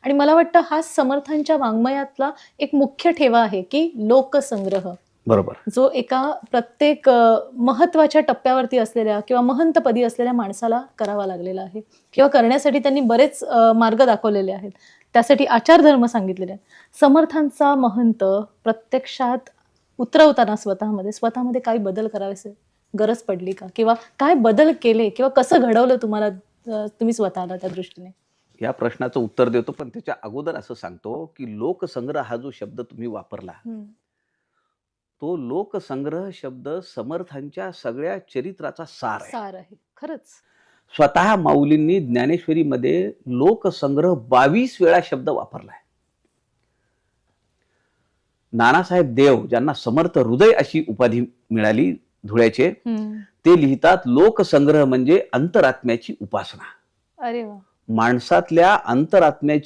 आणि मला वाटतं हा समर्थांच्या वाङ्मयातला एक मुख्य ठेवा आहे की लोकसंग्रह, बरोबर. जो एका प्रत्येक महत्वाच्या टप्प्यावरती असलेल्या किंवा महंतपदी असलेल्या माणसाला करावा लागलेला आहे किंवा करण्यासाठी त्यांनी बरेच मार्ग दाखवलेले आहेत. त्यासाठी आचारधर्म सांगितलेले आहेत. समर्थांचा महंत प्रत्यक्षात उतरवताना स्वतःमध्ये काही बदल करावेसे गरज पडली का? किंवा काय बदल केले किंवा कसं घडवलं तुम्हाला तुम्ही स्वतःला त्या दृष्टीने? या प्रश्नाचं उत्तर देतो, पण त्याच्या अगोदर असं सांगतो की लोकसंग्रह हा जो शब्द तुम्ही वापरला, तो लोकसंग्रह शब्द समर्थांच्या सगळ्या चरित्राचा सार आहे. सार आहे खरंच. स्वतः माऊलींनी ज्ञानेश्वरीमध्ये लोकसंग्रह 22 वेळा शब्द वापरलाय. नानासाहेब देव, ज्यांना समर्थ हृदय अशी उपाधी मिळाली धुळ्याचे, ते लिहितात लोकसंग्रह म्हणजे अंतरात्म्याची उपासना. अरे वा. माणसातल्या अंतरात्म्याची